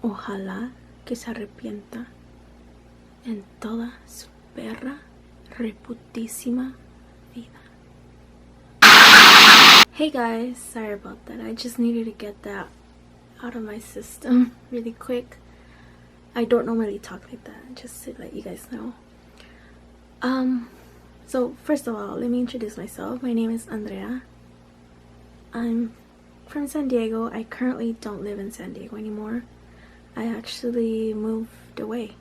Ojalá que se arrepienta en toda su perra reputísima vida. Hey guys, sorry about that. I just needed to get that out of my system really quick. I don't normally talk like that, just to let you guys know. So first of all, let me introduce myself. My name is Andrea. I'm from San Diego. I currently don't live in San Diego anymore. I actually moved away.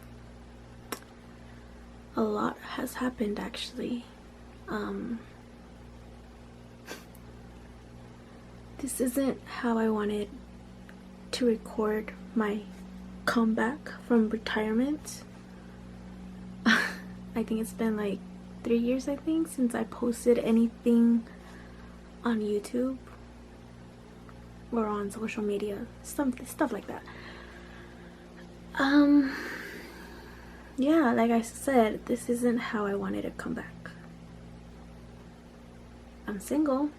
A lot has happened actually. This isn't how I wanted to record my comeback from retirement. I think it's been like 3 years, I think, since I posted anything on YouTube or on social media, stuff like that. Yeah, like I said, this isn't how I wanted to come back. I'm single.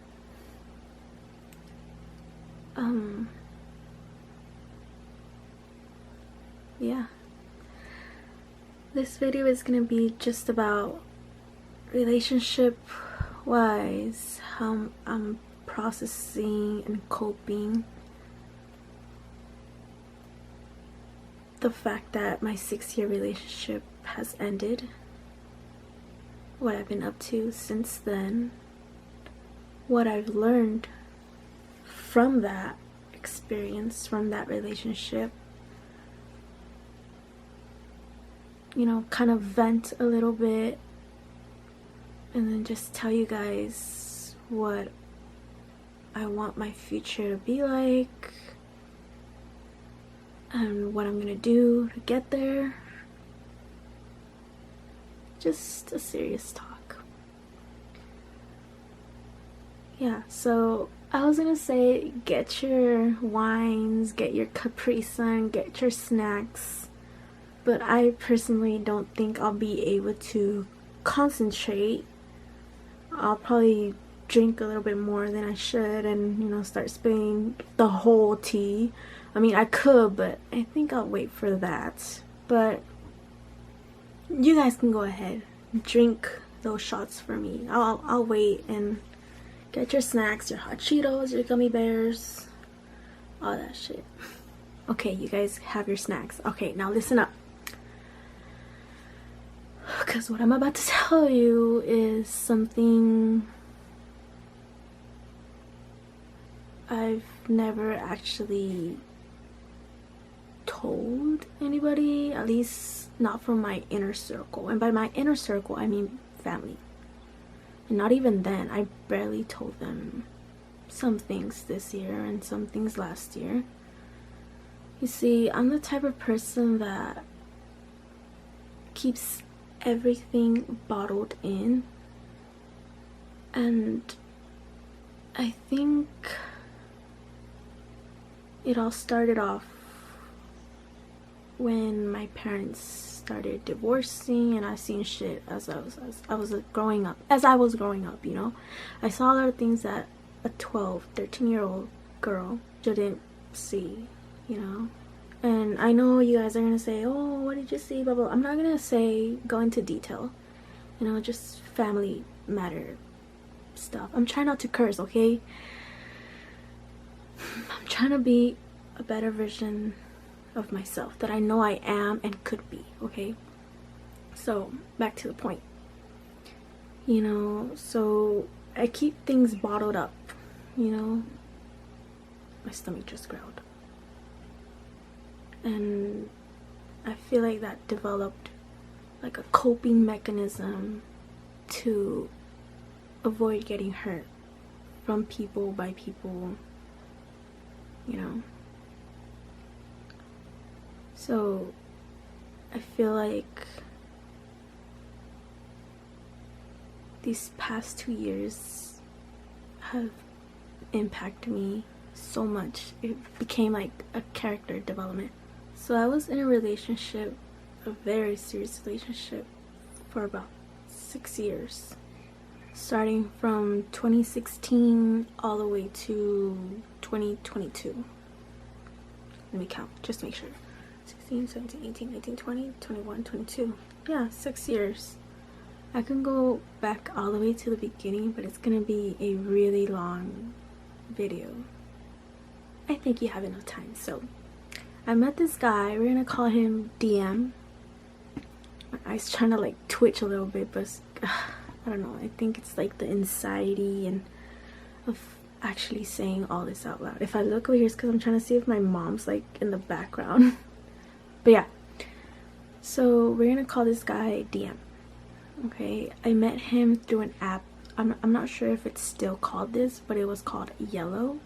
Yeah. This video is gonna be just about relationship wise, how I'm processing and coping the fact that my 6-year relationship has ended, what I've been up to since then, what I've learned from that experience, from that relationship. You know, kind of vent a little bit and then just tell you guys what I want my future to be like and what I'm gonna do to get there. Just a serious talk. Yeah, so I was gonna say, get your wines, get your Capri Sun, get your snacks, but I personally don't think I'll be able to concentrate. I'll probably drink a little bit more than I should and, you know, start spilling the whole tea. I mean, I could, but I think I'll wait for that. But you guys can go ahead, drink those shots for me. I'll wait and get your snacks, your hot Cheetos, your gummy bears, all that shit. Okay, you guys have your snacks. Okay, now listen up. Because what I'm about to tell you is something I've never actually told anybody, at least not from my inner circle. And by my inner circle, I mean family. And not even then, I barely told them some things this year and some things last year. You see, I'm the type of person that keeps everything bottled in, and I think it all started off when my parents started divorcing, and I seen shit as I was growing up, you know. I saw a lot of things that a 13-year-old girl shouldn't see, you know. And I know you guys are gonna say, oh, what did you see, blah blah. I'm not gonna go into detail, you know, just family matter stuff. I'm trying not to curse, okay? I'm trying to be a better version of myself that I know I am and could be, okay? So back to the point, you know. So I keep things bottled up, you know. My stomach just growled, and I feel like that developed like a coping mechanism to avoid getting hurt from people, by people, you know. So I feel like these past 2 years have impacted me so much. It became like a character development. So I was in a relationship, a very serious relationship, for about 6 years, starting from 2016 all the way to 2022. Let me count just to make sure. 16, 17, 18, 19, 20, 21, 22. Yeah, 6 years. I can go back all the way to the beginning, but it's gonna be a really long video. I think you have enough time. So I met this guy, we're gonna call him DM. My eyes trying to like twitch a little bit, but I don't know, I think it's like the anxiety and of actually saying all this out loud. If I look over here, it's because I'm trying to see if my mom's like in the background. But yeah, so we're gonna call this guy DM. Okay, I met him through an app. I'm not sure if it's still called this, but it was called Yellow.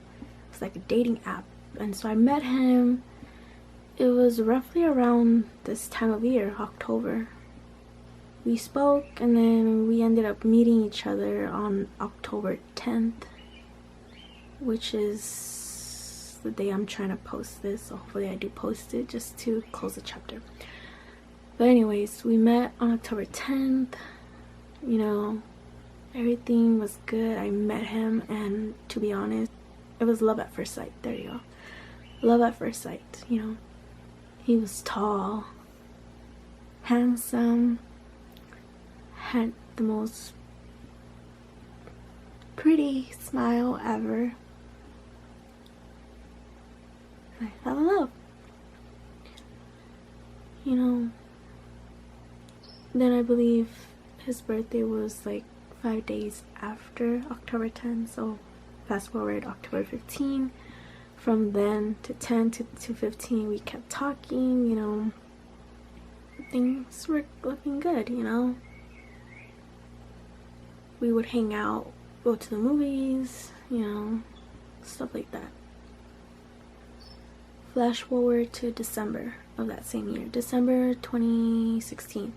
It's like a dating app. And so I met him, it was roughly around this time of year, October. We spoke and then we ended up meeting each other on October 10th, which is the day I'm trying to post this, so hopefully I do post it just to close the chapter. But anyways, we met on October 10th, you know, everything was good. I met him, and to be honest, it was love at first sight. There you go. Love at first sight, you know. He was tall, handsome, had the most pretty smile ever. And I fell in love. You know, then I believe his birthday was like 5 days after October 10th, so fast forward October 15. From then to 10 to 15, we kept talking, you know, things were looking good, you know. We would hang out, go to the movies, you know, stuff like that. Flash forward to December of that same year, December 2016.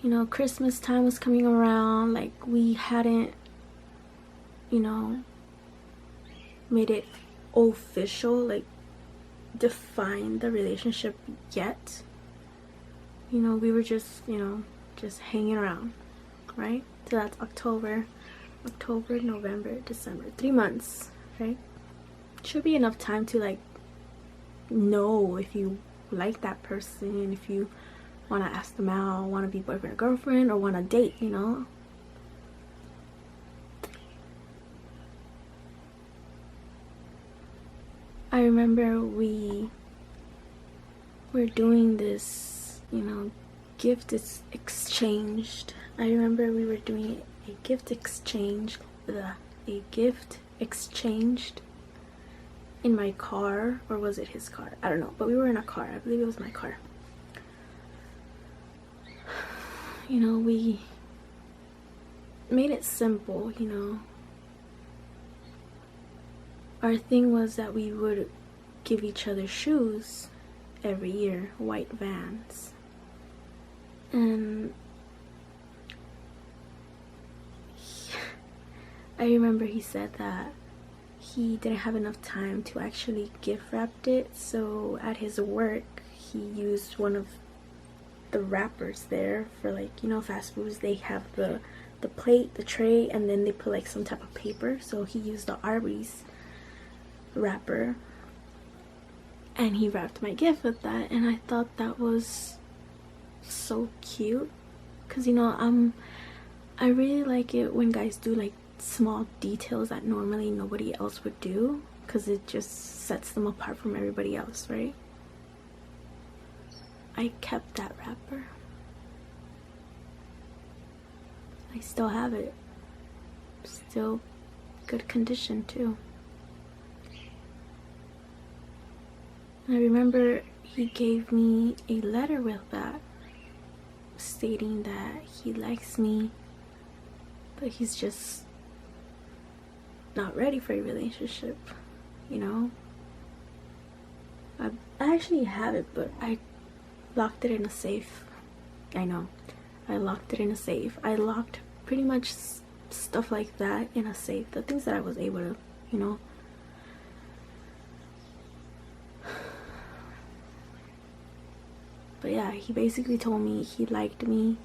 You know, Christmas time was coming around, like we hadn't, you know, made it official, like defined the relationship yet. You know, we were just, you know, just hanging around, right? So that's October, November, December, 3 months, right? Should be enough time to like know if you like that person, if you want to ask them out, want to be boyfriend or girlfriend, or want to date, you know. I remember we were doing this, you know, gift is exchanged. I remember we were doing a gift exchange, in my car, or was it his car? I don't know, but we were in a car. I believe it was my car. You know, we made it simple, you know. Our thing was that we would give each other shoes every year, white Vans. And I remember he said that he didn't have enough time to actually gift wrap it, so at his work he used one of the wrappers there for, like, you know, fast foods, they have the plate, the tray, and then they put like some type of paper. So he used the Arby's wrapper and he wrapped my gift with that, and I thought that was so cute, because, you know, I really like it when guys do like small details that normally nobody else would do, because it just sets them apart from everybody else, right? I kept that wrapper. I still have it. Still good condition too. I remember he gave me a letter with that, stating that he likes me, but he's just not ready for a relationship, you know. I actually have it, but I locked it in a safe. I know, I locked it in a safe. I locked pretty much stuff like that in a safe, the things that I was able to, you know. But yeah, he basically told me he liked me,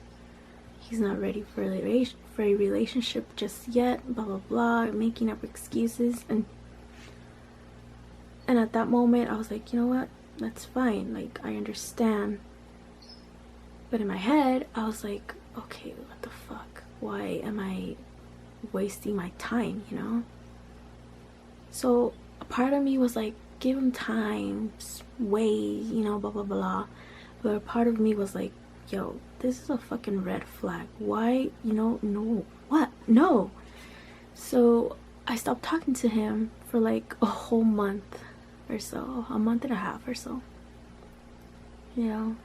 he's not ready for a relationship just yet, blah blah blah, making up excuses. And at that moment I was like, you know what, that's fine, like I understand. But in my head I was like, okay, what the fuck, why am I wasting my time, you know? So a part of me was like, give him time, wait, you know, blah blah blah. But a part of me was like, yo, this is a fucking red flag. Why, you know? No, what? No. So I stopped talking to him for like a whole month or so, a month and a half or so, you know.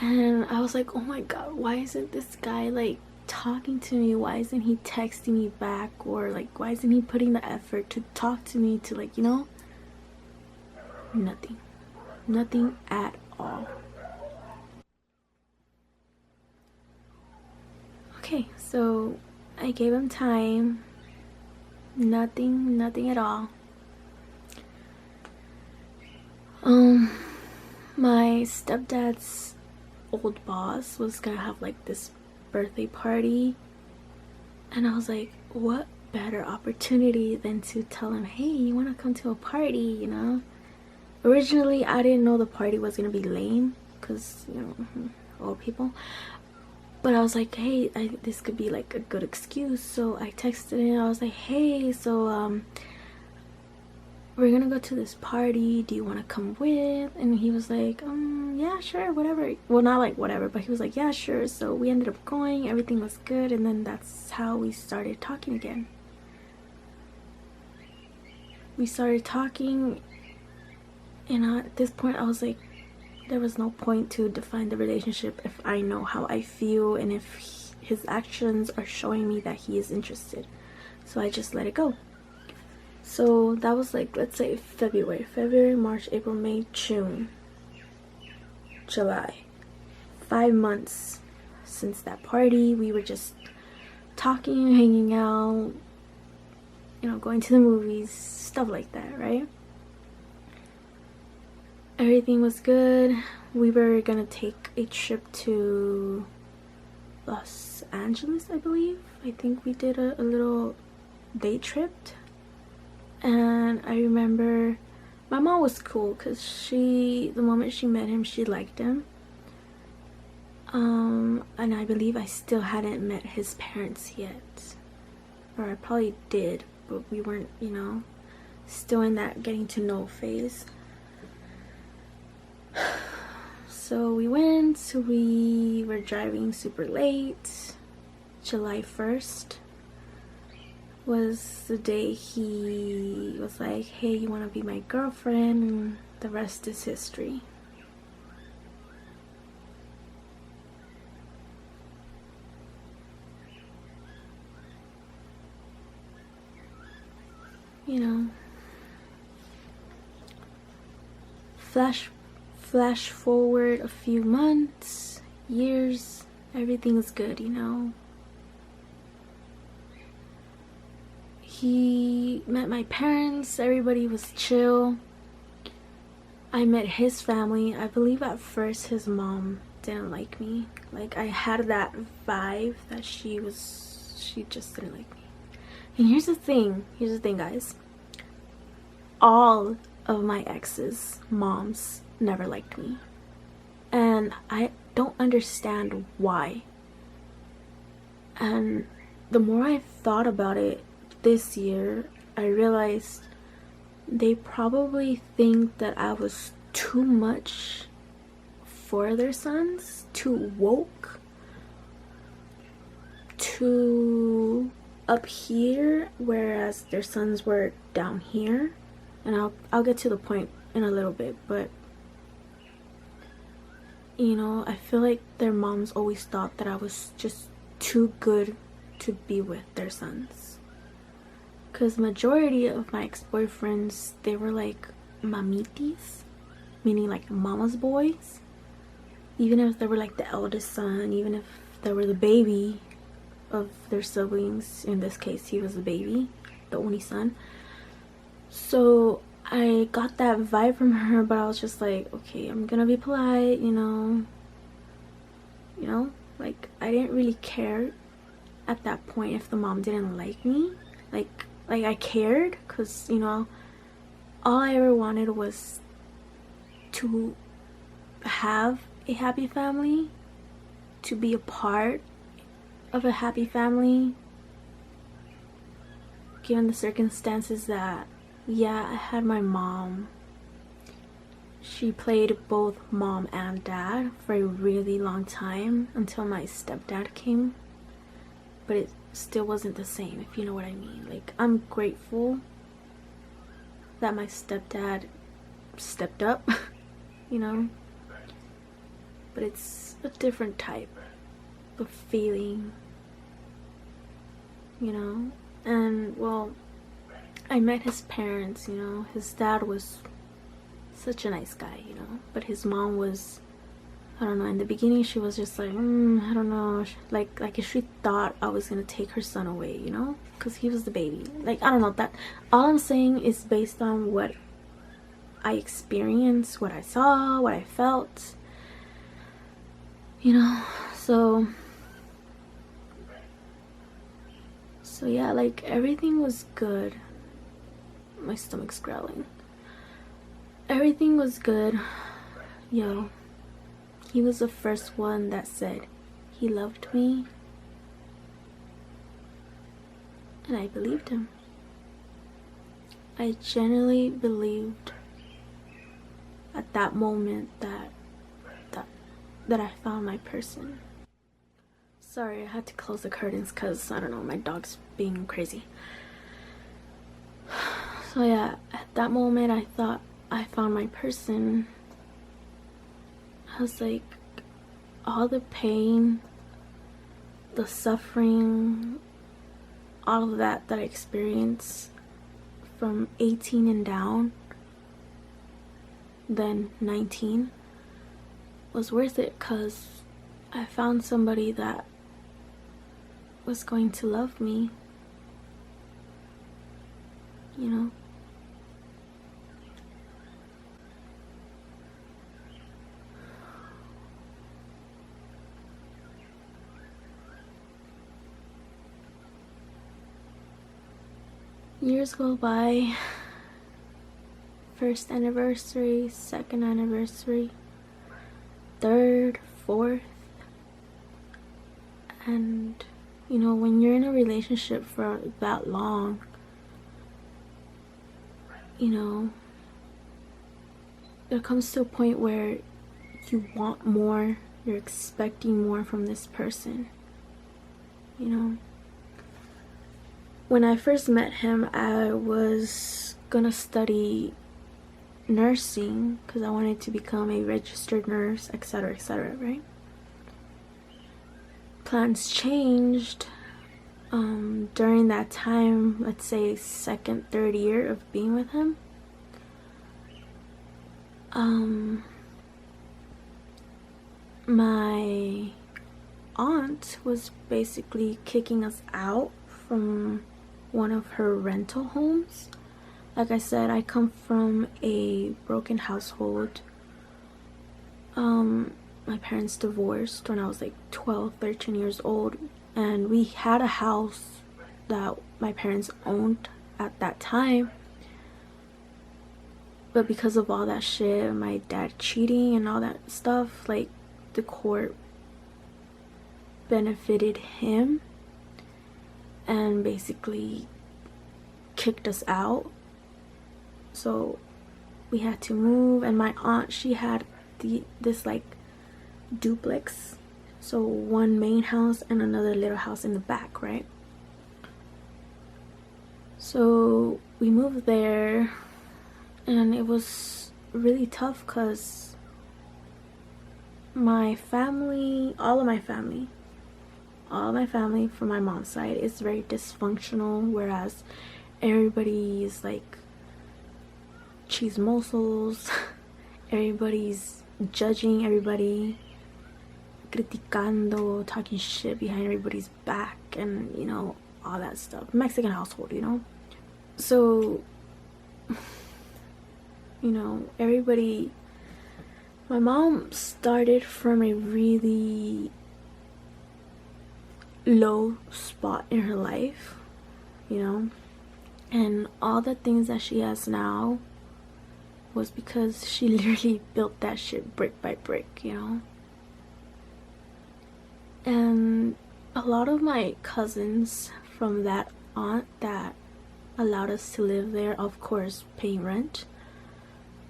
And I was like, oh my god, why isn't this guy like talking to me? Why isn't he texting me back? Or like, why isn't he putting the effort to talk to me, to like, you know? Nothing at all. Okay, so I gave him time. Nothing at all. My stepdad's old boss was gonna have like this birthday party, and I was like, what better opportunity than to tell him, hey, you want to come to a party, you know? Originally I didn't know the party was gonna be lame because, you know, old people, but I was like, hey, this could be like a good excuse. So I texted him, I was like, hey, so we're gonna go to this party, do you want to come with? And he was like, yeah, sure, whatever. Well, not like whatever, but he was like, yeah, sure. So we ended up going, everything was good, and then that's how we started talking again. We started talking, and at this point I was like, there was no point to define the relationship if I know how I feel and if his actions are showing me that he is interested. So I just let it go. So that was like, let's say February, March, April, May, June, July. 5 months since that party. We were just talking, hanging out, you know, going to the movies, stuff like that, right? Everything was good. We were gonna take a trip to Los Angeles, I believe. I think we did a little day trip. And I remember my mom was cool because the moment she met him, she liked him. And I believe I still hadn't met his parents yet. Or I probably did, but we weren't, you know, still in that getting to know phase. So we were driving super late. July 1st was the day he was like, hey, you want to be my girlfriend? And the rest is history. You know, flash forward a few months, years, everything's good, you know. He met my parents, everybody was chill. I met his family. I believe at first his mom didn't like me. Like, I had that vibe that she just didn't like me. And here's the thing, guys. All of my exes' moms never liked me. And I don't understand why. And the more I thought about it this year, I realized they probably think that I was too much for their sons, too woke, too up here, whereas their sons were down here. And I'll get to the point in a little bit, but you know, I feel like their moms always thought that I was just too good to be with their sons. Because majority of my ex-boyfriends, they were like mamitis, meaning like mama's boys. Even if they were like the eldest son, even if they were the baby of their siblings. In this case, he was the baby, the only son. So I got that vibe from her, but I was just like, okay, I'm gonna be polite, you know, like I didn't really care at that point if the mom didn't like me. Like I cared, because, you know, all I ever wanted was to have a happy family, to be a part of a happy family, given the circumstances that, yeah, I had my mom. She played both mom and dad for a really long time until my stepdad came, but it still wasn't the same, if you know what I mean. Like, I'm grateful that my stepdad stepped up, you know, but it's a different type of feeling, you know. And well, I met his parents, you know. His dad was such a nice guy, you know, but his mom was, I don't know, in the beginning she was just like, I don't know, like she thought I was gonna take her son away, you know, because he was the baby. Like, I don't know, that all I'm saying is based on what I experienced, what I saw, what I felt, you know. So yeah, like, everything was good. My stomach's growling. Everything was good. Yo, he was the first one that said he loved me, and I believed him. I genuinely believed at that moment that I found my person. Sorry, I had to close the curtains because, I don't know, my dog's being crazy. So yeah, at that moment I thought I found my person. I was like, all the pain, the suffering, all of that I experienced from 18 and down, then 19, was worth it, because I found somebody that was going to love me, you know. Years go by. First anniversary, second anniversary, third, fourth. And you know, when you're in a relationship for that long, you know, there comes to a point where you want more, you're expecting more from this person, you know. When I first met him, I was gonna study nursing because I wanted to become a registered nurse, etc., etc., right? Plans changed during that time, let's say second, third year of being with him. My aunt was basically kicking us out from one of her rental homes. Like I said, I come from a broken household. My parents divorced when I was like 12, 13 years old, and we had a house that my parents owned at that time. But because of all that shit, my dad cheating and all that stuff, like, the court benefited him and basically kicked us out. So we had to move, and my aunt, she had this like duplex, so one main house and another little house in the back, right? So we moved there, and it was really tough because my family, all of my family from my mom's side is very dysfunctional, whereas everybody's like chismosos. Everybody's judging everybody, criticando, talking shit behind everybody's back, and you know, all that stuff. Mexican household, you know. So, you know, everybody, my mom started from a really low spot in her life, you know, and all the things that she has now was because she literally built that shit brick by brick, you know? And a lot of my cousins from that aunt that allowed us to live there, of course paying rent,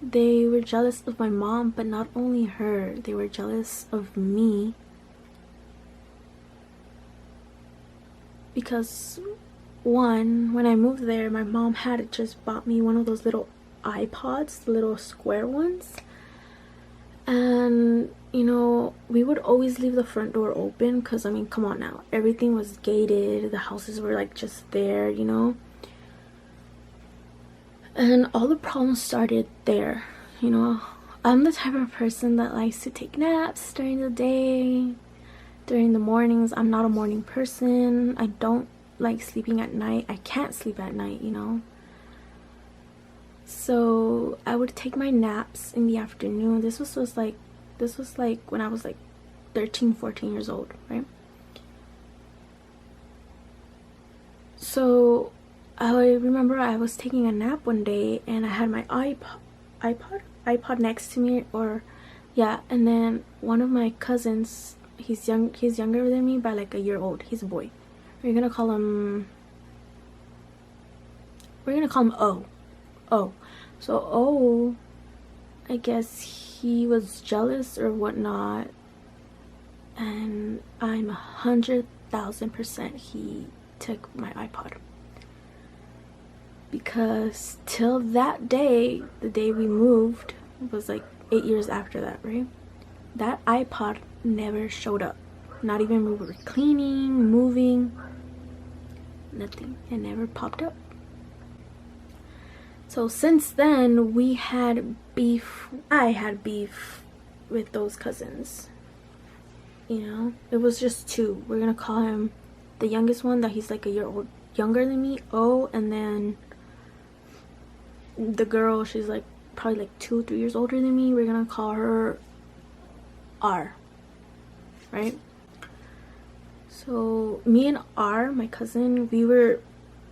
they were jealous of my mom, but not only her, they were jealous of me because one, when I moved there, my mom had just bought me one of those little iPods, the little square ones, and you know, we would always leave the front door open because I mean, come on now, everything was gated, the houses were like just there, you know, and all the problems started there. You know, I'm the type of person that likes to take naps during the day, during the mornings. I'm not a morning person. I don't like sleeping at night. I can't sleep at night, you know. So I would take my naps in the afternoon. This was like when I was like 13, 14 years old, right? So I remember I was taking a nap one day and I had my iPod next to me, or yeah, and then one of my cousins, he's younger than me by like a year old. He's a boy. We're gonna call him O. So O, I guess he was jealous or whatnot, and I'm 100,000% he took my iPod. Because till that day, the day we moved, it was like 8 years after that, right? That iPod never showed up. Not even when we were cleaning, moving, nothing. It never popped up. So since then, we had beef. I had beef with those cousins. You know, it was just two. We're gonna call him the youngest one, that he's like a year old younger than me, O, and then the girl, she's like probably like 2-3 years older than me. We're gonna call her R, right? So me and R, my cousin, we were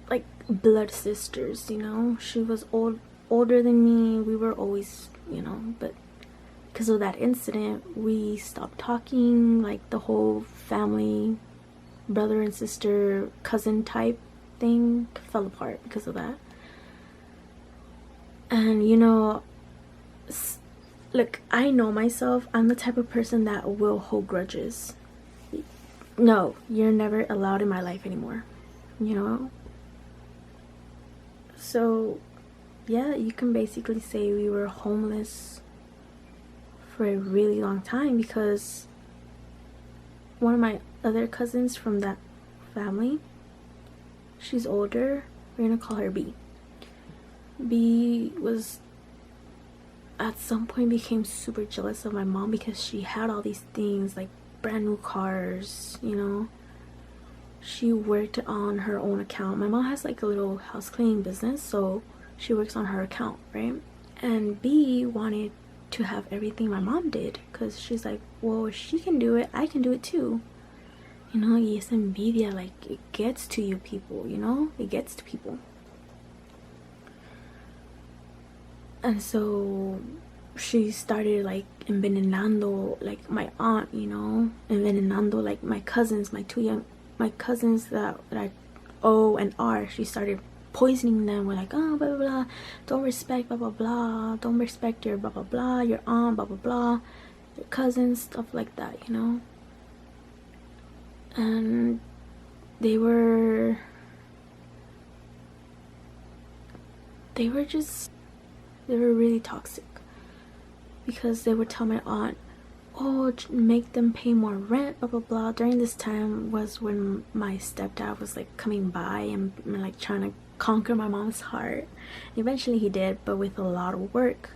like blood sisters, you know. She was older than me. We were always, you know, but because of that incident, we stopped talking. Like the whole family, brother and sister, cousin type thing fell apart because of that. And you know, look, I know myself. I'm the type of person that will hold grudges. No, you're never allowed in my life anymore, you know. So yeah, you can basically say we were homeless for a really long time because one of my other cousins from that family, she's older. We're gonna call her B. B was at some point became super jealous of my mom because she had all these things, like brand new cars, you know. She worked on her own account. My mom has like a little house cleaning business, so she works on her account, right? And B wanted to have everything my mom did because she's like, well, if she can do it, I can do it too. You know, y esa envidia, like, it gets to you people, you know? It gets to people. And so she started like envenenando like my aunt, you know, envenenando like my cousins, my cousins that I O and R. She started poisoning them. We're like, oh, blah blah blah, don't respect blah blah blah, don't respect your blah blah blah, your aunt blah blah blah, your cousins, stuff like that, you know. And they were really toxic because they would tell my aunt, oh, make them pay more rent, blah blah blah. During this time was when my stepdad was like coming by and like trying to conquer my mom's heart. Eventually he did, but with a lot of work,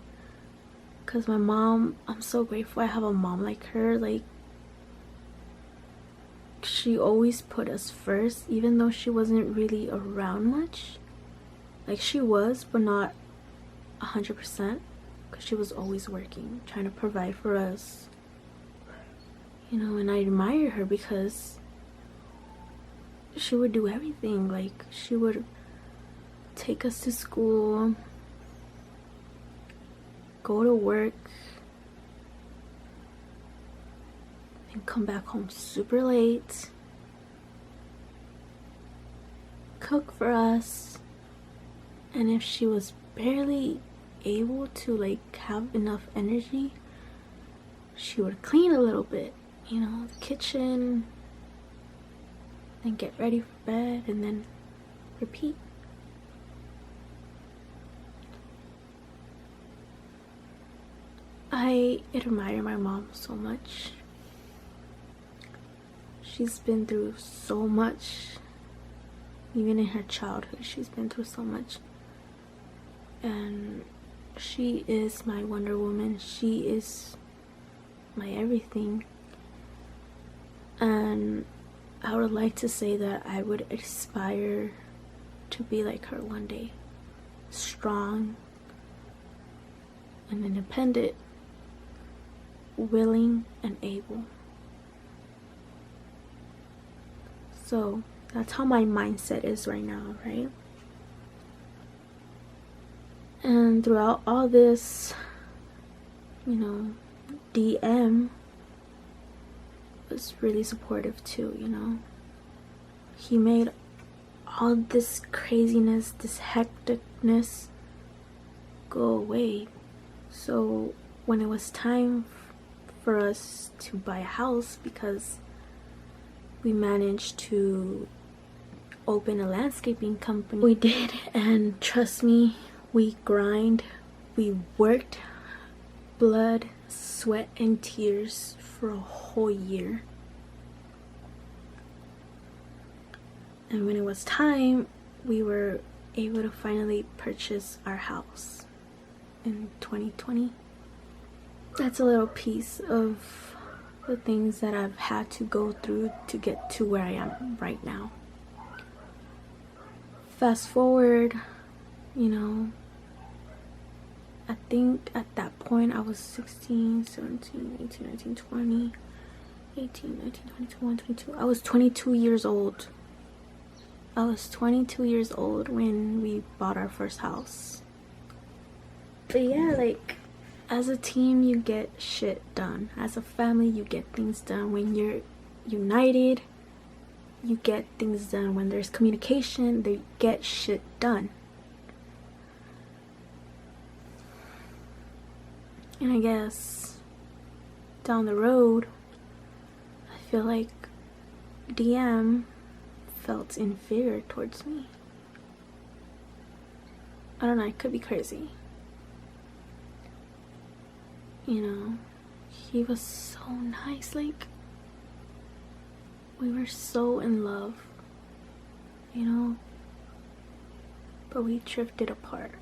because my mom, I'm so grateful I have a mom like her. Like, she always put us first, even though she wasn't really around much. Like, she was, but not 100%, because she was always working, trying to provide for us, you know. And I admire her because she would do everything. Like, she would take us to school, go to work and come back home super late, cook for us, and if she was barely able to like have enough energy, she would clean a little bit, you know, the kitchen, and get ready for bed, and then repeat. I admire my mom so much. She's been through so much. Even in her childhood, she's been through so much. And she is my Wonder Woman. She is my everything. And I would like to say that I would aspire to be like her one day. Strong and independent, willing and able. So that's how my mindset is right now, right? And throughout all this, you know, DM was really supportive too, you know. He made all this craziness, this hecticness go away. So when it was time for us to buy a house, because we managed to open a landscaping company, we did, and trust me, we grind, we worked blood, sweat and tears for a whole year. And when it was time, we were able to finally purchase our house in 2020. That's a little piece of the things that I've had to go through to get to where I am right now. Fast forward, you know, I think at that point I was 16, 17, 18, 19, 20, 18, 19, 20, 21, 22. I was 22 years old. I was 22 years old when we bought our first house. But yeah, like, as a team, you get shit done. As a family, you get things done. When you're united, you get things done. When there's communication, they get shit done. And I guess down the road, I feel like DM felt inferior towards me. I don't know, I could be crazy. You know, he was so nice, like, we were so in love, you know, but we drifted apart.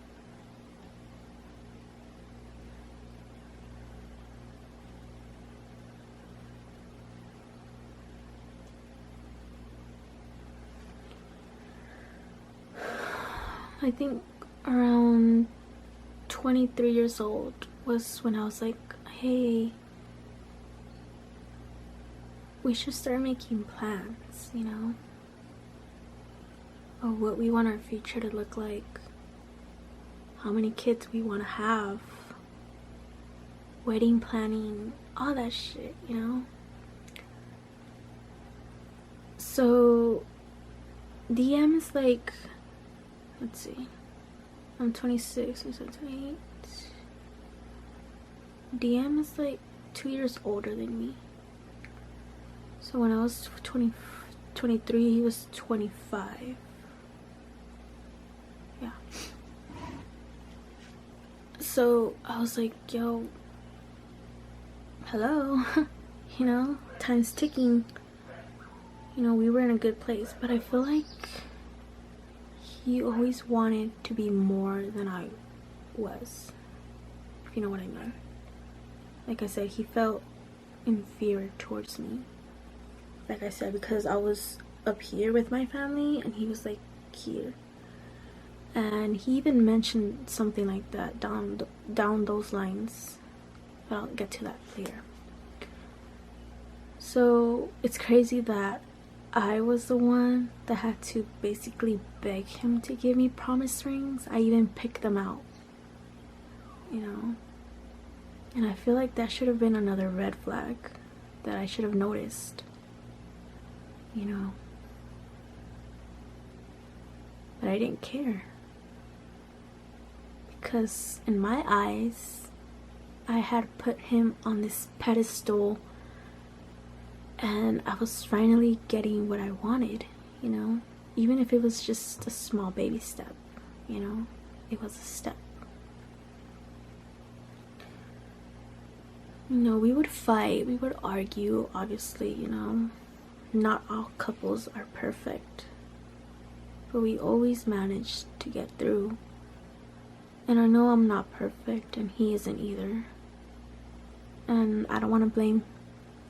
I think around 23 years old was when I was like, hey, we should start making plans, you know, of what we want our future to look like, how many kids we want to have, wedding planning, all that shit, you know. So DM is like, let's see, I'm 26, you said 28. DM is like 2 years older than me. So when I was 23, he was 25. Yeah. So I was like, yo, hello. You know, time's ticking. You know, we were in a good place, but I feel like he always wanted to be more than I was, if you know what I mean. Like I said, he felt inferior towards me. Like I said, because I was up here with my family and he was like here. And he even mentioned something like that down those lines. But I'll get to that later. So it's crazy that I was the one that had to basically beg him to give me promise rings. I even picked them out, you know. And I feel like that should have been another red flag that I should have noticed, you know. But I didn't care. Because in my eyes, I had put him on this pedestal and I was finally getting what I wanted, you know. Even if it was just a small baby step, you know. It was a step. You know, we would fight, we would argue, obviously, you know. Not all couples are perfect. But we always managed to get through. And I know I'm not perfect, and he isn't either. And I don't want to blame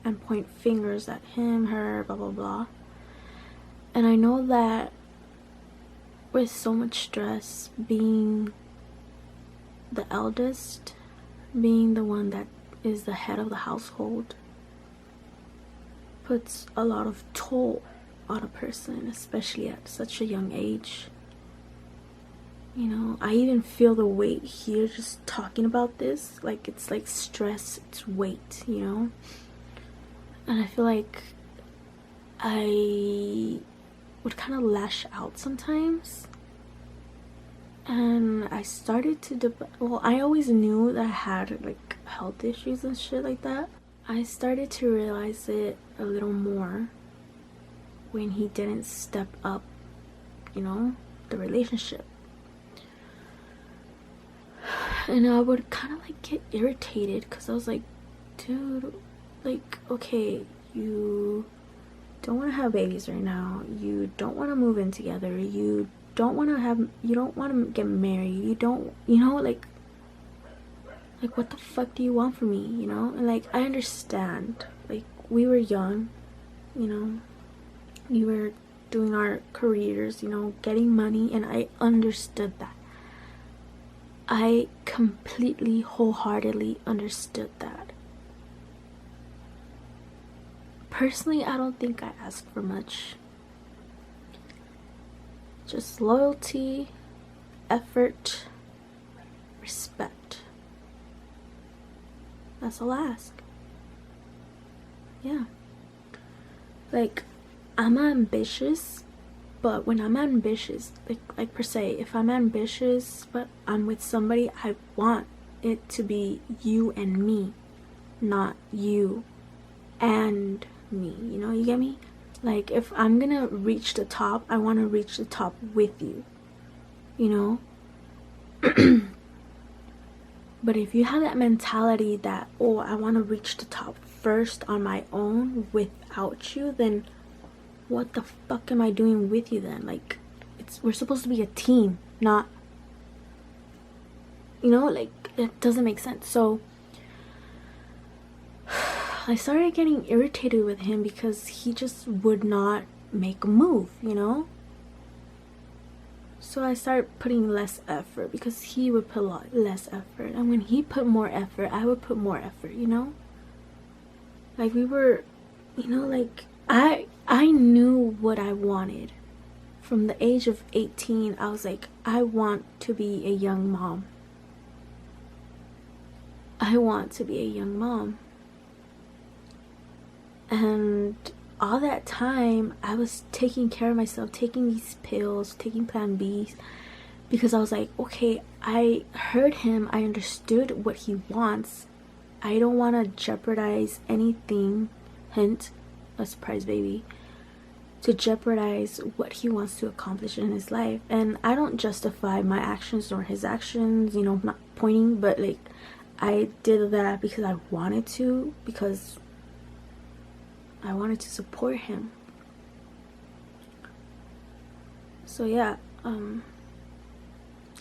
and point fingers at him, her, blah, blah, blah. And I know that with so much stress, being the eldest, being the one that is the head of the household, puts a lot of toll on a person, especially at such a young age. You know, I even feel the weight here just talking about this. Like, it's like stress, it's weight, you know. And I feel like I would kind of lash out sometimes. And I started to well, I always knew that I had like health issues and shit like that. I started to realize it a little more when he didn't step up, you know, the relationship. And I would kind of like get irritated because I was like, dude, like, okay, you don't want to have babies right now, you don't want to move in together, you don't want to get married, you don't, you know, like what the fuck do you want from me, you know? And like, I understand, like, we were young, you know, we were doing our careers, you know, getting money, and I understood that. I completely, wholeheartedly understood that. Personally, I don't think I asked for much. Just loyalty, effort, respect. That's all I ask. Yeah. Like, I'm ambitious, but when I'm ambitious, like per se, if I'm ambitious but I'm with somebody, I want it to be you and me, not you and me, you know, you get me? Like, if I'm gonna reach the top, I want to reach the top with you, you know? But if you have that mentality that, oh, I want to reach the top first on my own without you, then what the fuck am I doing with you then? Like, we're supposed to be a team, not, you know, like, it doesn't make sense. So I started getting irritated with him because he just would not make a move, you know. So I started putting less effort because he would put a lot less effort, and when he put more effort, I would put more effort, you know. Like, we were, you know, like, I knew what I wanted. From the age of 18, I was like, I want to be a young mom. I want to be a young mom. And all that time, I was taking care of myself, taking these pills, taking Plan Bs, because I was like, okay, I heard him, I understood what he wants. I don't want to jeopardize anything, hint, a surprise baby, to jeopardize what he wants to accomplish in his life. And I don't justify my actions nor his actions, you know, I'm not pointing, but like, I did that because I wanted to, because I wanted to support him. So yeah,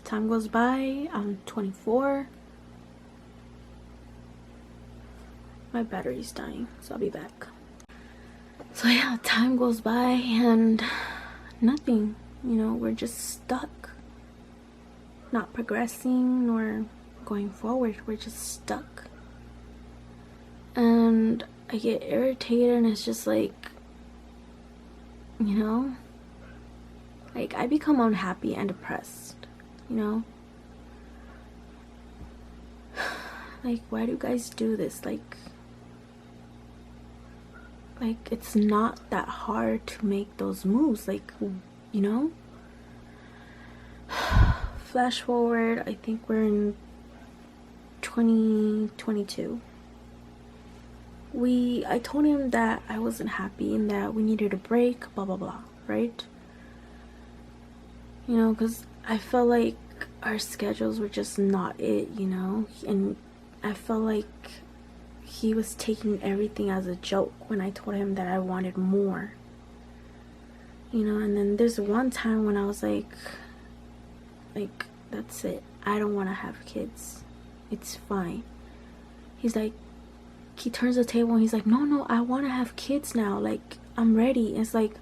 time goes by, I'm 24. My battery's dying, so I'll be back. So yeah, time goes by and nothing, you know, we're just stuck. Not progressing nor going forward, we're just stuck. And I get irritated, and it's just like, you know, like, I become unhappy and depressed, you know. Like, why do you guys do this? Like it's not that hard to make those moves, like, you know. Flash forward, I think we're in 2022. I told him that I wasn't happy and that we needed a break, blah blah blah, right? You know, because I felt like our schedules were just not it, you know. And I felt like he was taking everything as a joke when I told him that I wanted more, you know. And then there's one time when I was like, that's it, I don't want to have kids, it's fine. He's like, he turns the table and he's like, no, I want to have kids now, like, I'm ready. And it's like,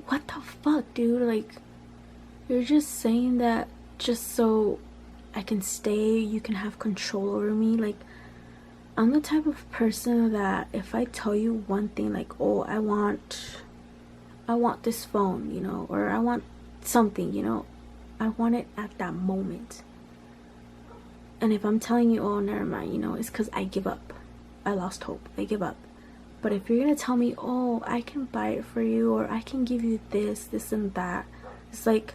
what the fuck, dude? Like, you're just saying that just so I can stay, you can have control over me. Like, I'm the type of person that if I tell you one thing, like, oh, I want this phone, you know, or I want something, you know, I want it at that moment. And if I'm telling you, oh, never mind, you know, it's because I give up, I lost hope, I give up. But if you're gonna tell me, oh, I can buy it for you, or I can give you this and that, it's like,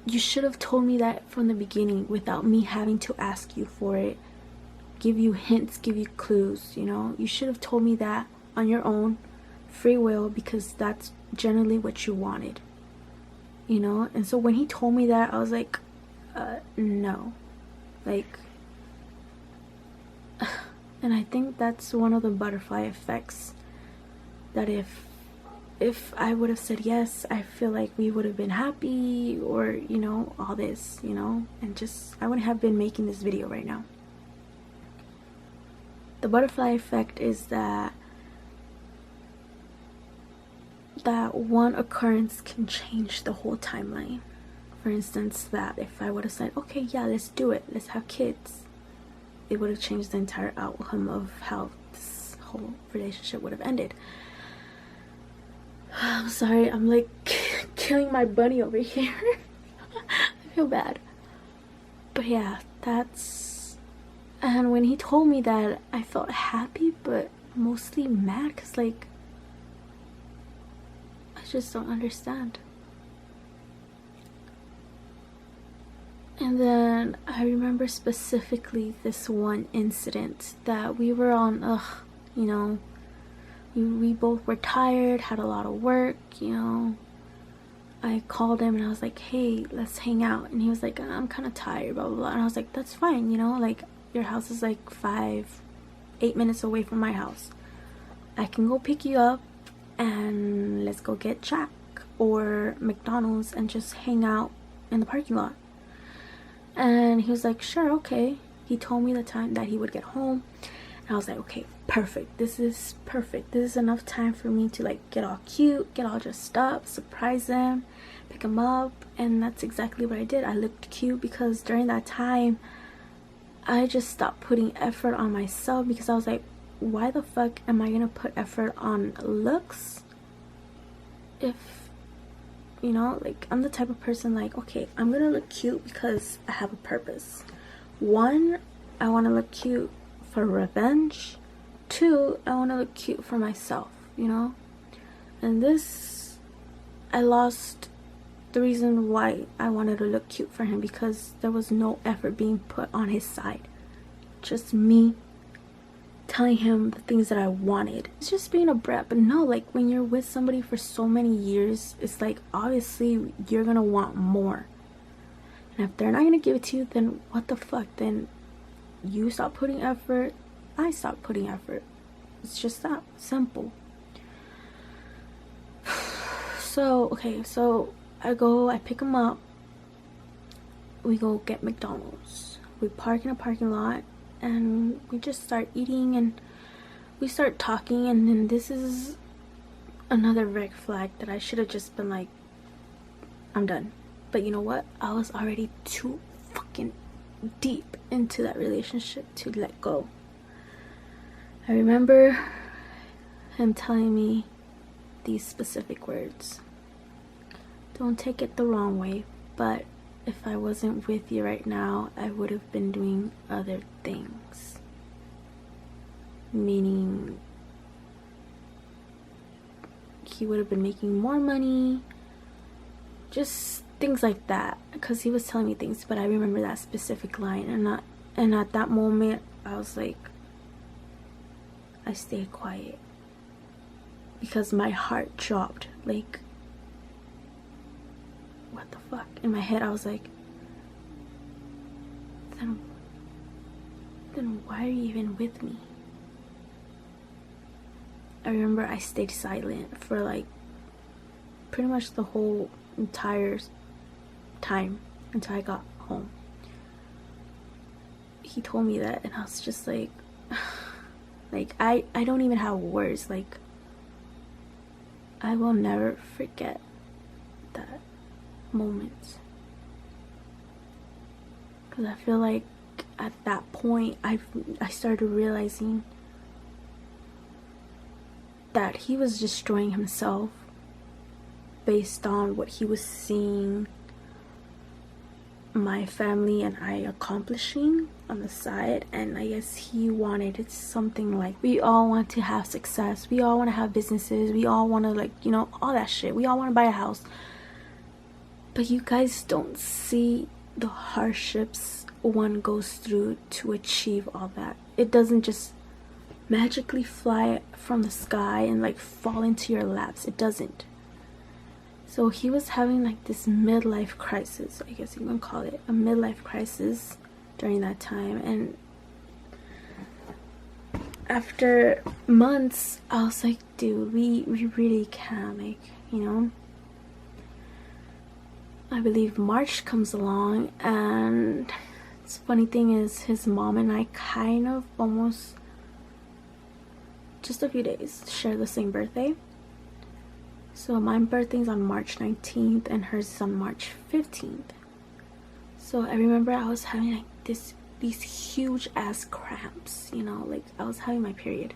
you should have told me that from the beginning without me having to ask you for it, give you hints, give you clues, you know. You should have told me that on your own, free will, because that's generally what you wanted, you know. And so when he told me that, I was like, no, like, and I think that's one of the butterfly effects, that if I would have said yes, I feel like we would have been happy, or, you know, all this, you know, and just, I wouldn't have been making this video right now. The butterfly effect is that one occurrence can change the whole timeline. For instance, that if I would have said, okay, yeah, let's do it, let's have kids, it would have changed the entire outcome of how this whole relationship would have ended. I'm sorry, I'm like killing my bunny over here. I feel bad. But yeah, that's... And when he told me that, I felt happy, but mostly mad, because, like, I just don't understand. And then I remember specifically this one incident that we were on, you know, we both were tired, had a lot of work, you know. I called him and I was like, hey, let's hang out. And he was like, I'm kind of tired, blah, blah, blah. And I was like, that's fine, you know, like, your house is like 5-8 minutes away from my house. I can go pick you up and let's go get Jack or McDonald's and just hang out in the parking lot. And he was like, sure, okay. He told me the time that he would get home. And I was like, okay, perfect. This is perfect. This is enough time for me to, like, get all cute, get all dressed up, surprise him, pick him up. And that's exactly what I did. I looked cute because during that time, I just stopped putting effort on myself, because I was like, why the fuck am I gonna put effort on looks if, you know, like, I'm the type of person, like, okay, I'm gonna look cute because I have a purpose. 1, I want to look cute for revenge. 2, I want to look cute for myself, you know. And this, I lost the reason why I wanted to look cute for him, because there was no effort being put on his side. Just me telling him the things that I wanted. It's just being a brat. But no, like, when you're with somebody for so many years, it's like, obviously you're gonna want more. And if they're not gonna give it to you, then what the fuck? Then you stop putting effort, I stop putting effort. It's just that simple. So, okay, so I pick him up, we go get McDonald's, we park in a parking lot, and we just start eating and we start talking. And then this is another red flag that I should have just been like, I'm done. But you know what, I was already too fucking deep into that relationship to let go. I remember him telling me these specific words. Don't take it the wrong way, but if I wasn't with you right now, I would have been doing other things. Meaning, he would have been making more money, just things like that, because he was telling me things. But I remember that specific line, and at that moment I was like, I stayed quiet because my heart dropped. Like, what the fuck? In my head I was like, then why are you even with me? I remember I stayed silent for like pretty much the whole entire time until I got home. He told me that, and I was just like, like I don't even have words. Like, I will never forget that moment, because I feel like at that point I started realizing that he was destroying himself based on what he was seeing my family and I accomplishing on the side. And I guess he wanted something like, we all want to have success, we all want to have businesses, we all want to, like, you know, all that shit, we all want to buy a house. But you guys don't see the hardships one goes through to achieve all that. It doesn't just magically fly from the sky and like fall into your laps. It doesn't. So he was having like this midlife crisis, I guess you can call it a midlife crisis during that time. And after months I was like, dude, we really can, like, you know. I believe March comes along, and the funny thing is his mom and I kind of almost just a few days share the same birthday. So my birthday's on March 19th and hers is on March 15th. So I remember I was having like these huge ass cramps, you know, like I was having my period.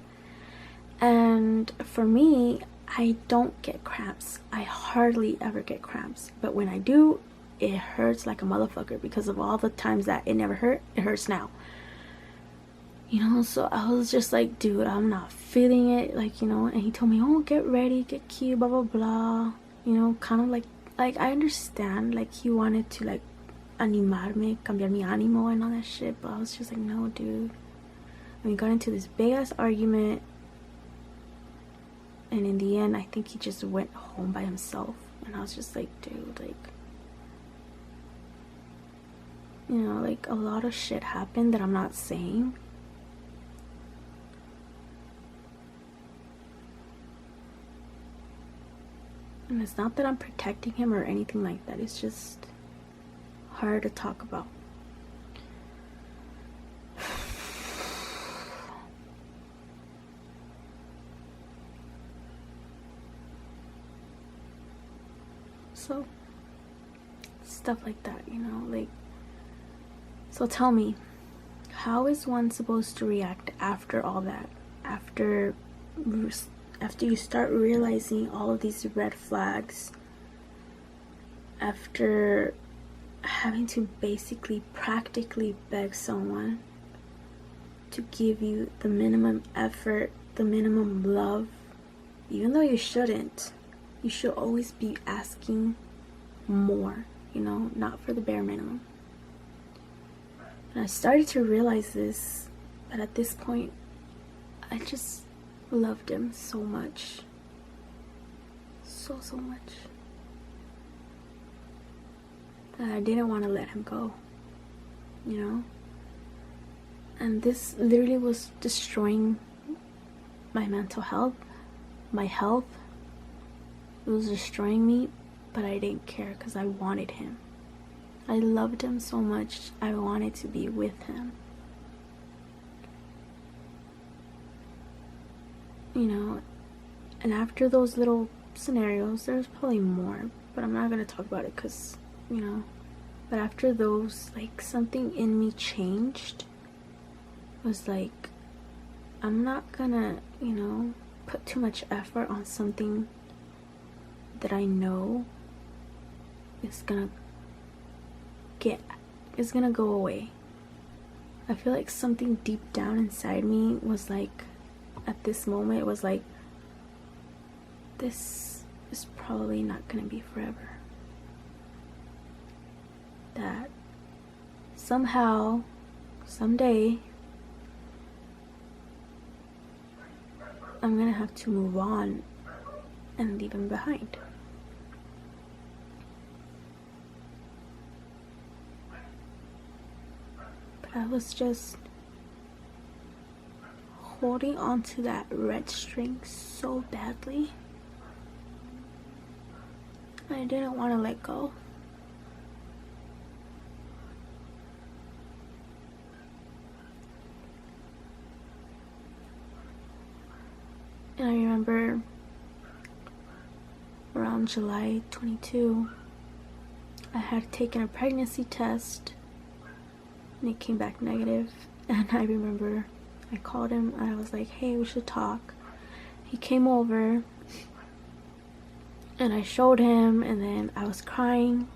And for me, I don't get cramps. I hardly ever get cramps. But when I do, it hurts like a motherfucker, because of all the times that it never hurt, it hurts now. You know, so I was just like, dude, I'm not feeling it, like, you know. And he told me, oh, get ready, get cute, blah blah blah, you know, kind of like I understand, like he wanted to like animarme, cambiar mi ánimo and all that shit. But I was just like, no, dude. And we got into this big ass argument, and in the end I think he just went home by himself. And I was just like, dude, like, you know, like a lot of shit happened that I'm not saying. And it's not that I'm protecting him or anything like that. It's just hard to talk about. So, stuff like that, you know, like. So tell me, how is one supposed to react after all that? After you start realizing all of these red flags, after having to basically practically beg someone to give you the minimum effort, the minimum love, even though you shouldn't. You should always be asking more, you know, not for the bare minimum. And I started to realize this, but at this point I just loved him so much, so much, that I didn't want to let him go, you know. And this literally was destroying my mental health, my health. It was destroying me, but I didn't care because I wanted him. I loved him so much. I wanted to be with him. You know, and after those little scenarios, there's probably more, but I'm not going to talk about it because, you know, but after those, like, something in me changed. It was like, I'm not gonna, you know, put too much effort on something that I know is gonna it's gonna go away. I feel like something deep down inside me was like, at this moment, it was like, this is probably not gonna be forever. That somehow, someday, I'm gonna have to move on and leave him behind. But I was just holding on to that red string so badly. I didn't want to let go. And I remember around July 22, I had taken a pregnancy test and it came back negative. And I remember I called him and I was like, hey, we should talk. He came over and I showed him, and then I was crying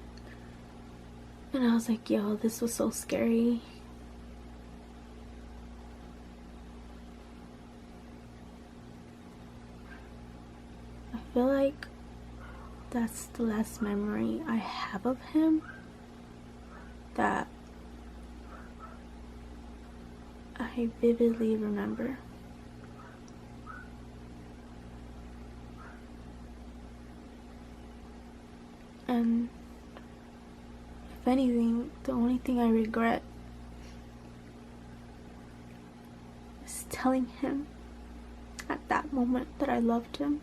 and I was like, yo, this was so scary. I feel like that's the last memory I have of him that I vividly remember. And if anything, the only thing I regret is telling him at that moment that I loved him.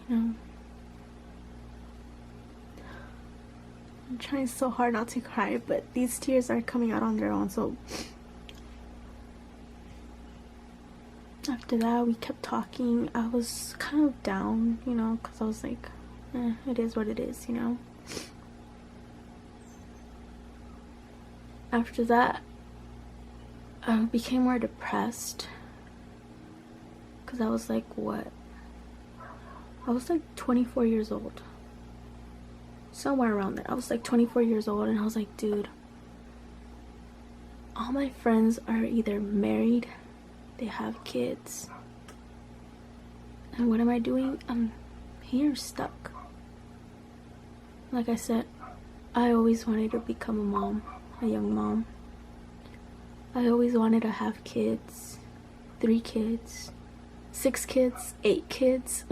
You know, I'm trying so hard not to cry, but these tears are coming out on their own. So after that, we kept talking. I was kind of down, you know, because I was like, it is what it is, you know. After that, I became more depressed because I was like, what? I was like 24 years old. Somewhere around there. I was like 24 years old, and I was like, dude, all my friends are either married, they have kids, and what am I doing? I'm here stuck. Like I said, I always wanted to become a mom, a young mom. I always wanted to have kids, 3 kids, 6 kids, 8 kids.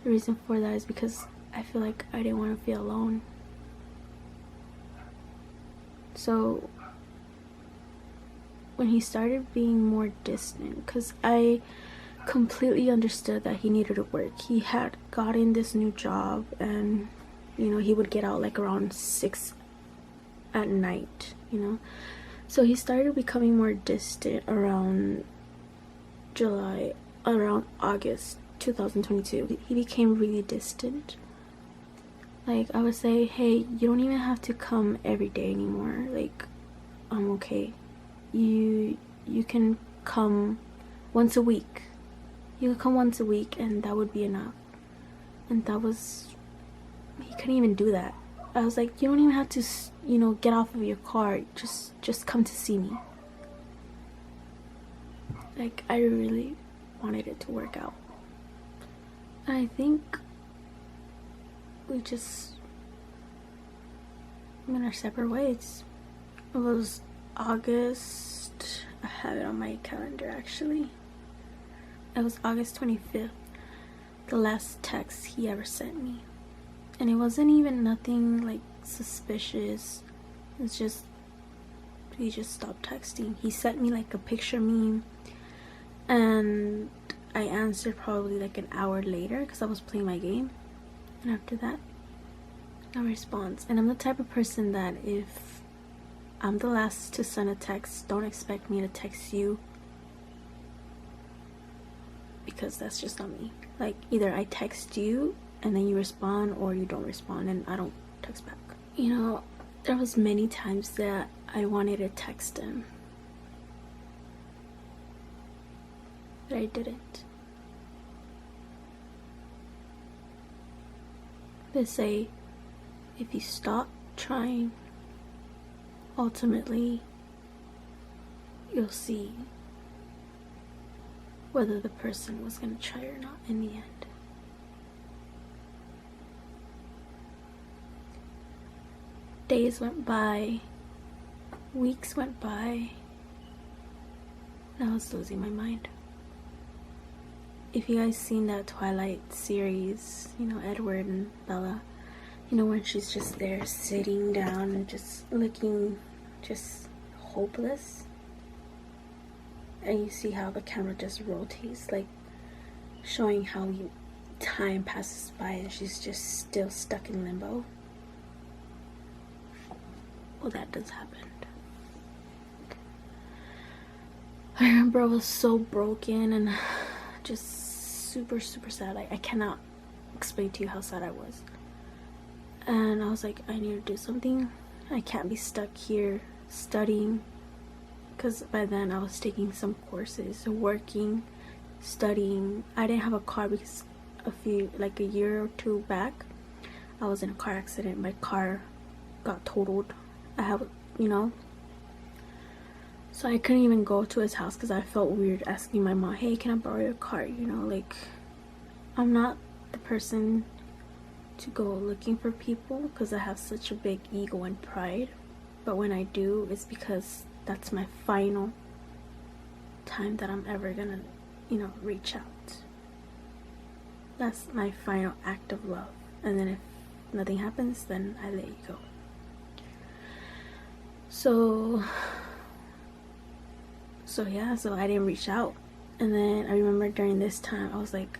The reason for that is because I feel like I didn't want to feel alone. So when he started being more distant, because I completely understood that he needed to work. He had gotten this new job, and you know, he would get out like around 6 at night, you know. So he started becoming more distant around August 2022. He became really distant. Like, I would say, hey, you don't even have to come every day anymore. Like, I'm okay. You can come once a week. You could come once a week, and that would be enough. And that was, he couldn't even do that. I was like, you don't even have to, you know, get off of your car. Just come to see me. Like, I really wanted it to work out. And I think we just went our separate ways. It was August, I have it on my calendar actually. It was August 25th, the last text he ever sent me. And it wasn't even nothing like suspicious. It's just, he just stopped texting. He sent me like a picture meme, and I answered probably like an hour later because I was playing my game. And after that, no response. And I'm the type of person that if I'm the last to send a text, don't expect me to text you, because that's just not me. Like, either I text you and then you respond, or you don't respond and I don't text back. You know, there was many times that I wanted to text him, that I didn't. They say if you stop trying, ultimately you'll see whether the person was going to try or not in the end. Days went by, weeks went by, and I was losing my mind. If you guys seen that Twilight series, you know, Edward and Bella, you know, when she's just there sitting down and just looking just hopeless, and you see how the camera just rotates, like showing how time passes by and she's just still stuck in limbo. Well, that does happen. I remember I was so broken and just super sad. Like, I cannot explain to you how sad I was. And I was like, I need to do something. I can't be stuck here studying, because by then I was taking some courses, working, studying. I didn't have a car because like a year or two back, I was in a car accident. My car got totaled. I have, you know, so I couldn't even go to his house because I felt weird asking my mom, hey, can I borrow your car? You know, like, I'm not the person to go looking for people because I have such a big ego and pride. But when I do, it's because that's my final time that I'm ever gonna, you know, reach out. That's my final act of love. And then if nothing happens, then I let you go. So yeah, so I didn't reach out. And then I remember during this time, I was like,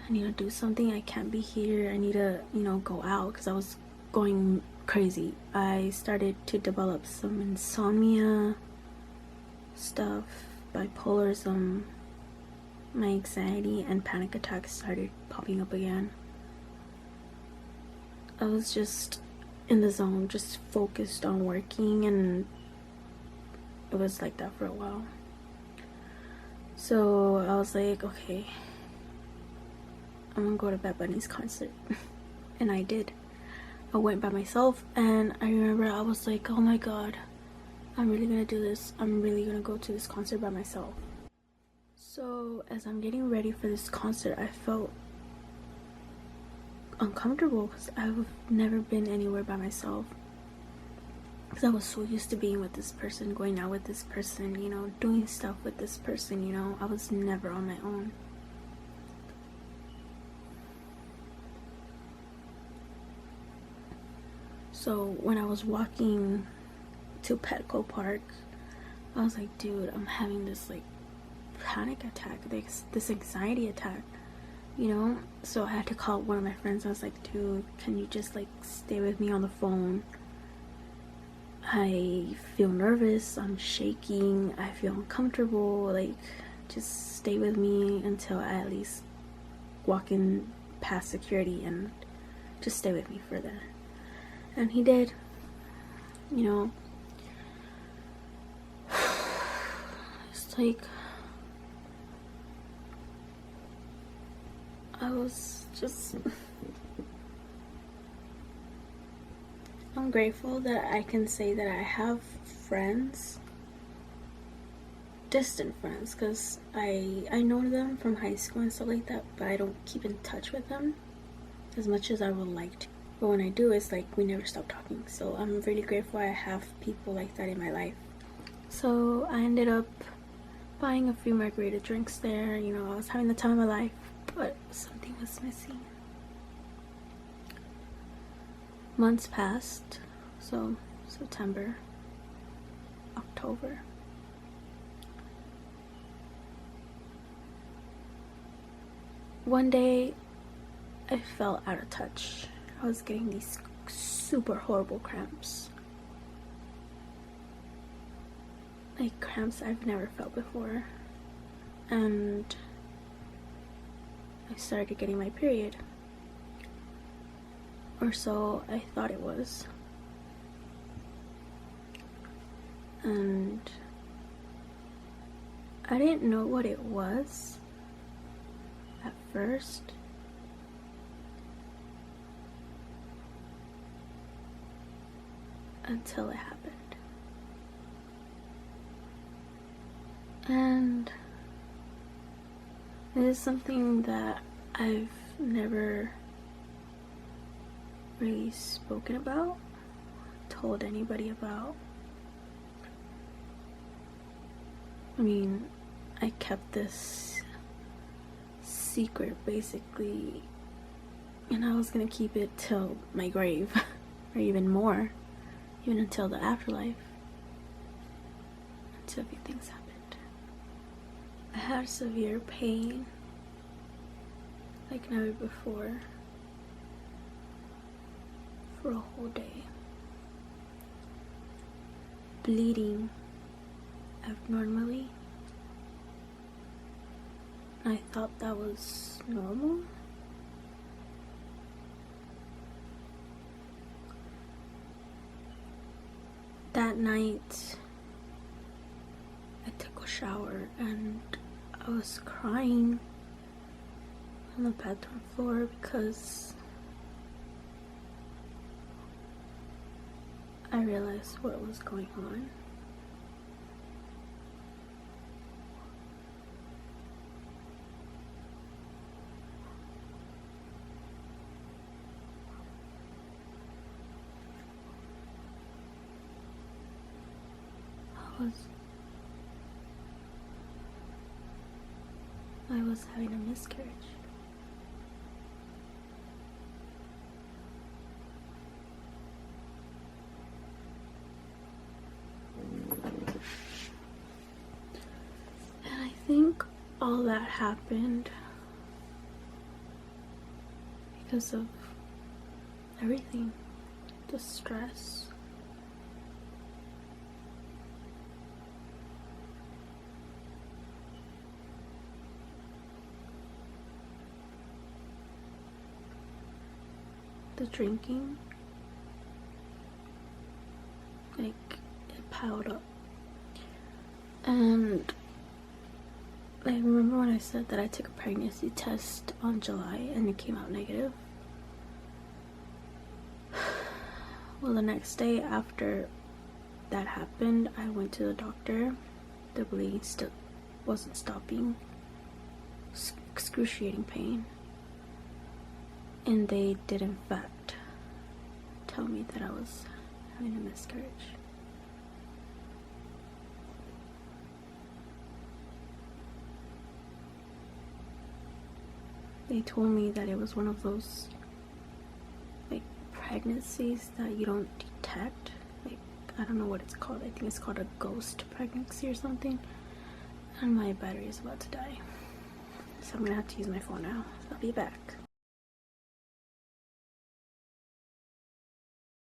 I need to do something. I can't be here. I need to, you know, go out, because I was going crazy. I started to develop some insomnia stuff, bipolarism. My anxiety and panic attacks started popping up again. I was just in the zone, just focused on working, and it was like that for a while. So I was like, okay, I'm gonna go to Bad Bunny's concert. And I did. I went by myself, and I remember I was like, oh my god, I'm really gonna do this. I'm really gonna go to this concert by myself. So as I'm getting ready for this concert, I felt uncomfortable because I've never been anywhere by myself, because I was so used to being with this person, going out with this person, you know, doing stuff with this person, you know. I was never on my own. So when I was walking to Petco Park, I was like, dude, I'm having this like panic attack, this anxiety attack, you know. So I had to call one of my friends. I was like, dude, can you just like stay with me on the phone? I feel nervous, I'm shaking, I feel uncomfortable, like, just stay with me until I at least walk in past security, and just stay with me further. And he did, you know. It's like, I was just, I'm grateful that I can say that I have friends, distant friends, because I know them from high school and stuff like that, but I don't keep in touch with them as much as I would like to. But when I do, it's like we never stop talking. So I'm really grateful I have people like that in my life. So I ended up buying a few margarita drinks there. You know, I was having the time of my life, but something was missing. Months passed, so September, October. One day, I felt out of touch. I was getting these super horrible cramps. Like cramps I've never felt before. And I started getting my period. Or so I thought it was. And I didn't know what it was at first. Until it happened. And it is something that I've never really spoken about, told anybody about. I mean, I kept this secret basically, and I was gonna keep it till my grave, or even more, even until the afterlife, until a few things happened. I had severe pain, like never before, for a whole day. Bleeding abnormally. I thought that was normal. That night, I took a shower and I was crying on the bathroom floor because I realized what was going on. I was having a miscarriage. And I think all that happened because of everything, the stress. The drinking, like, it piled up. And I remember when I said that I took a pregnancy test on July and it came out negative. Well, the next day after that happened, I went to the doctor. The bleeding still wasn't stopping. Excruciating pain. And they did in fact tell me that I was having a miscarriage. They told me that it was one of those like pregnancies that you don't detect. Like, I don't know what it's called. I think it's called a ghost pregnancy or something. And my battery is about to die. So I'm gonna have to use my phone now. So I'll be back.